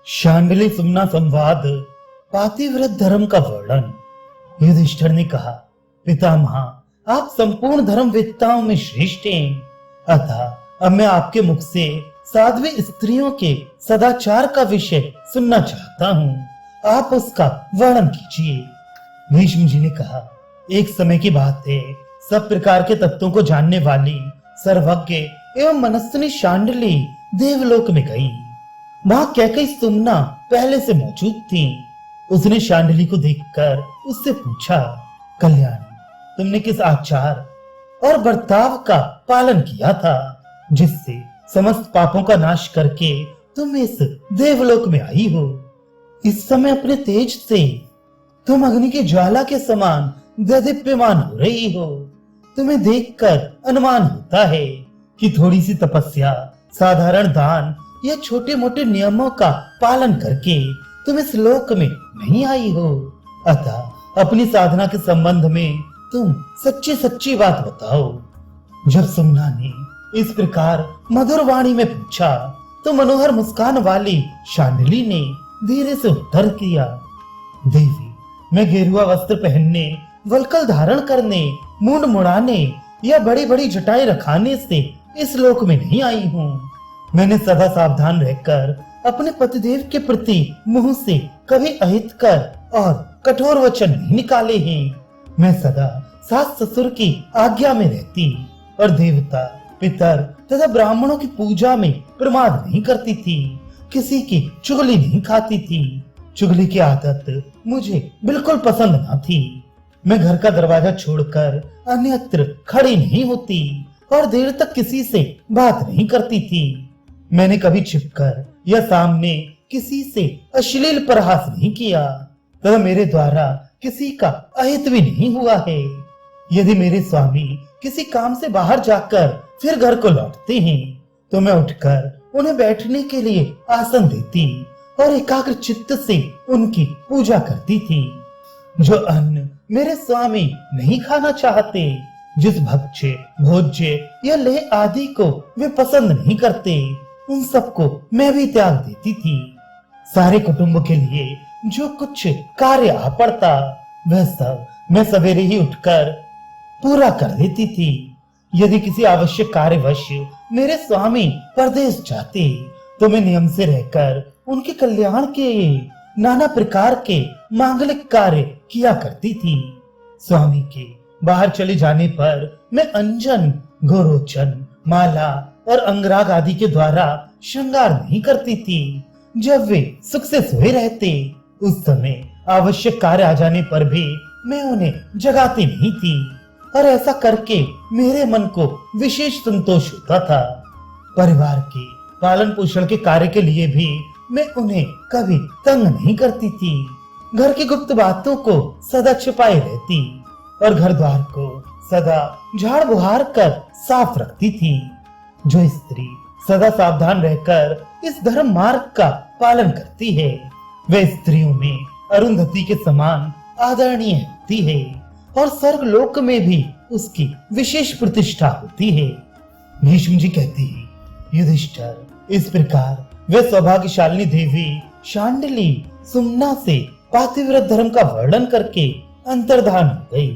शांडिल्य सुमना संवाद पातिव्रत धर्म का वर्णन। युधिष्ठिर ने कहा, पितामह, आप संपूर्ण धर्मवेत्ताओं में श्रेष्ठ हैं, अतः अब मैं आपके मुख से साध्वी स्त्रियों के सदाचार का विषय सुनना चाहता हूँ। आप उसका वर्णन कीजिए। भीष्म जी ने कहा, एक समय की बात है, सब प्रकार के तत्वों को जानने वाली सर्वज्ञ एवं मनस्विनी शांडिल्य देवलोक में गई। वहां कैकेयी सुमना पहले से मौजूद थी। उसने शांडिल्य को देखकर उससे पूछा, कल्याणी, तुमने किस आचार और बर्ताव का पालन किया था जिससे समस्त पापों का नाश करके तुम इस देवलोक में आई हो? इस समय अपने तेज से तुम अग्नि की ज्वाला के समान दीप्यमान हो रही हो। तुम्हें देखकर अनुमान होता है कि थोड़ी सी तपस्या, साधारण दान या छोटे मोटे नियमों का पालन करके तुम इस लोक में नहीं आई हो। अतः अपनी साधना के संबंध में तुम सच्ची सच्ची बात बताओ। जब सुमना ने इस प्रकार मधुर वाणी में पूछा तो मनोहर मुस्कान वाली शांडिल्य ने धीरे से उत्तर किया, देवी, मैं गेरुआ वस्त्र पहनने, वल्कल धारण करने, मूंड मुड़ाने या बड़ी बड़ी जटाएं रखाने से इस लोक में नहीं आई हूँ। मैंने सदा सावधान रहकर अपने पतिदेव के प्रति मुंह से कभी अहितकर और कठोर वचन नहीं निकाले हैं। मैं सदा सास ससुर की आज्ञा में रहती और देवता, पितर तथा ब्राह्मणों की पूजा में प्रमाद नहीं करती थी। किसी की चुगली नहीं खाती थी। चुगली की आदत मुझे बिल्कुल पसंद न थी। मैं घर का दरवाजा छोड़कर अन्यत्र खड़ी नहीं होती और देर तक किसी से बात नहीं करती थी। मैंने कभी छिपकर या सामने किसी से अश्लील प्रहास नहीं किया तथा मेरे द्वारा किसी का अहित भी नहीं हुआ है। यदि मेरे स्वामी किसी काम से बाहर जाकर फिर घर को लौटते हैं तो मैं उठकर उन्हें बैठने के लिए आसन देती और एकाग्र चित्त से उनकी पूजा करती थी। जो अन्न मेरे स्वामी नहीं खाना चाहते, जिस भक्ष्य, भोज्य या लेह आदि को वे पसंद नहीं करते, उन सबको मैं भी त्याग देती थी। सारे कुटुंब के लिए जो कुछ कार्य आ पड़ता वह सब मैं सवेरे ही उठकर पूरा कर देती थी। यदि किसी आवश्यक कार्यवश मेरे स्वामी परदेश जाते तो मैं नियम से रहकर उनके कल्याण के नाना प्रकार के मांगलिक कार्य किया करती थी। स्वामी के बाहर चले जाने पर मैं अंजन, गोरोचन, माला और अंगराग आदि के द्वारा श्रृंगार नहीं करती थी। जब वे सुख से सोए रहते उस समय आवश्यक कार्य आ जाने पर भी मैं उन्हें जगाती नहीं थी और ऐसा करके मेरे मन को विशेष संतोष होता था। परिवार के पालन पोषण के कार्य के लिए भी मैं उन्हें कभी तंग नहीं करती थी। घर की गुप्त बातों को सदा छिपाए रहती और घर द्वार को सदा झाड़ बुहार कर साफ रखती थी। जो स्त्री सदा सावधान रहकर इस धर्म मार्ग का पालन करती है वह स्त्रियों में अरुंधति के समान आदरणीय होती है और स्वर्ग लोक में भी उसकी विशेष प्रतिष्ठा होती है। भीष्म जी कहते हैं, युधिष्ठिर, इस प्रकार वे सौभाग्यशालिनी देवी शांडिल्य सुमना से पातिव्रत धर्म का वर्णन करके अंतर्धान हो गई।